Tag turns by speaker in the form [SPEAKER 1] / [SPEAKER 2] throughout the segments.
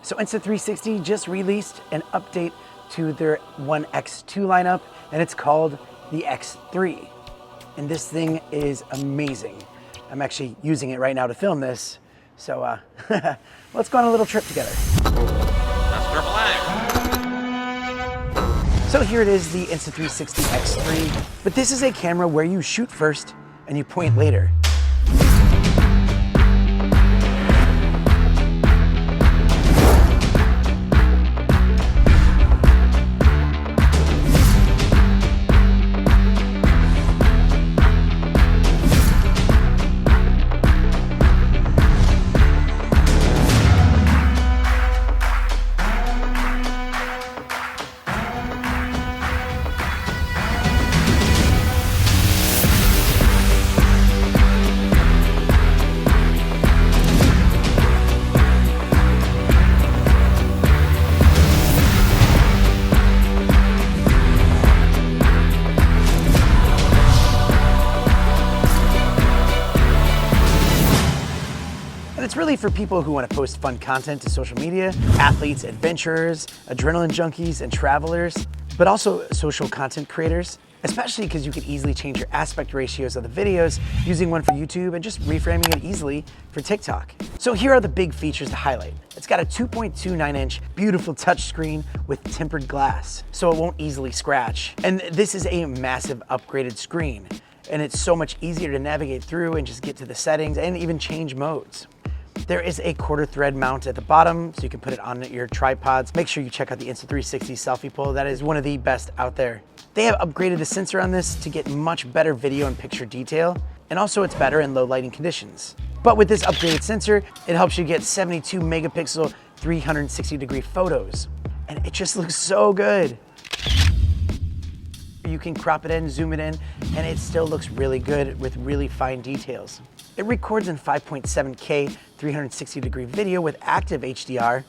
[SPEAKER 1] So Insta360 just released an update to their One X2 lineup, and it's called the X3. And this thing is amazing. I'm actually using it right now to film this. So let's go on a little trip together. So here it is, the Insta360 X3. But this is a camera where you shoot first and you point later. It's really for people who want to post fun content to social media, athletes, adventurers, adrenaline junkies, and travelers, but also social content creators, especially because you can easily change your aspect ratios of the videos using one for YouTube and just reframing it easily for TikTok. So here are the big features to highlight. It's got a 2.29-inch beautiful touchscreen with tempered glass, so it won't easily scratch. And this is a massive upgraded screen, and it's so much easier to navigate through and just get to the settings and even change modes. There is a quarter thread mount at the bottom, so you can put it on your tripods. Make sure you check out the Insta360 selfie pole. That is one of the best out there. They have upgraded the sensor on this to get much better video and picture detail, and also it's better in low lighting conditions. But with this upgraded sensor, it helps you get 72 megapixel, 360-degree photos. And it just looks so good. You can crop it in, zoom it in, and it still looks really good with really fine details. It records in 5.7K 360-degree video with active HDR,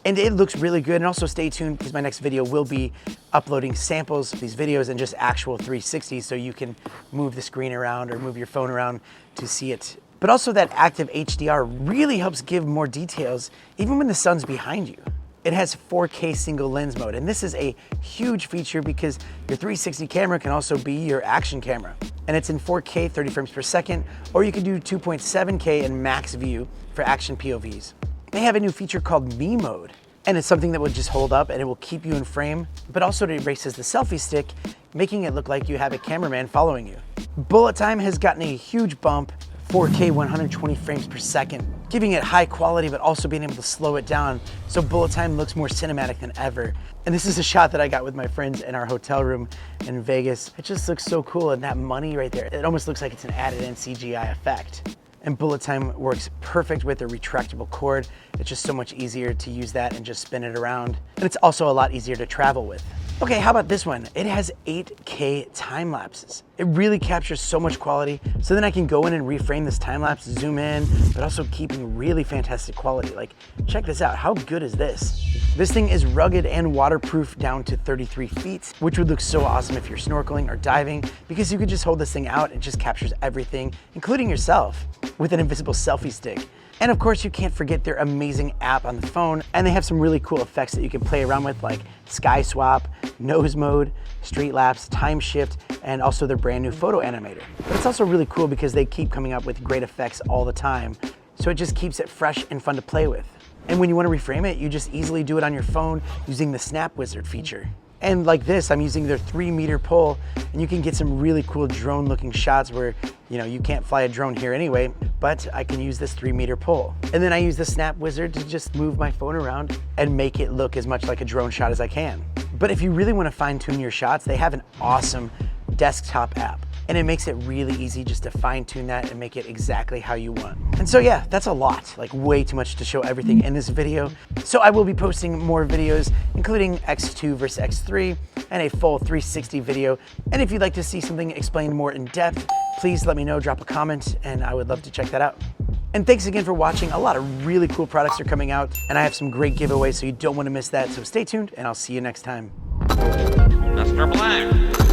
[SPEAKER 1] and it looks really good. And also stay tuned because my next video will be uploading samples of these videos and just actual 360, so you can move the screen around or move your phone around to see it. But also that active HDR really helps give more details even when the sun's behind you. It has 4K single lens mode, and this is a huge feature because your 360 camera can also be your action camera. And it's in 4K 30 frames per second, or you can do 2.7K in max view for action POVs. They have a new feature called Me Mode, and it's something that will just hold up and it will keep you in frame, but also it erases the selfie stick, making it look like you have a cameraman following you. Bullet time has gotten a huge bump, 4K 120 frames per second, giving it high quality but also being able to slow it down so bullet time looks more cinematic than ever. And this is a shot that I got with my friends in our hotel room in Vegas. It just looks so cool, and that money right there, it almost looks like it's an added in CGI effect. And bullet time works perfect with a retractable cord. It's just so much easier to use that and just spin it around. And it's also a lot easier to travel with. Okay, how about this one? It has 8K time lapses. It really captures so much quality, so then I can go in and reframe this time lapse, zoom in, but also keeping really fantastic quality. Like, check this out, how good is this? This thing is rugged and waterproof down to 33 feet, which would look so awesome if you're snorkeling or diving, because you could just hold this thing out and it just captures everything, including yourself, with an invisible selfie stick. And of course, you can't forget their amazing app on the phone, and they have some really cool effects that you can play around with, like sky swap, nose mode, street lapse, time shift, and also their brand new photo animator. But it's also really cool because they keep coming up with great effects all the time, so it just keeps it fresh and fun to play with. And when you want to reframe it, you just easily do it on your phone using the Snap Wizard feature. And like this, I'm using their 3-meter pole, and you can get some really cool drone looking shots where, you know, you can't fly a drone here anyway, but I can use this 3-meter pole. And then I use the Snap Wizard to just move my phone around and make it look as much like a drone shot as I can. But if you really want to fine tune your shots, they have an awesome desktop app. And it makes it really easy just to fine tune that and make it exactly how you want. And so yeah, that's a lot, like way too much to show everything in this video. So I will be posting more videos, including X2 versus X3 and a full 360 video. And if you'd like to see something explained more in depth, please let me know, drop a comment, and I would love to check that out. And thanks again for watching. A lot of really cool products are coming out, and I have some great giveaways, so you don't want to miss that. So stay tuned, and I'll see you next time.
[SPEAKER 2] Mr. Black.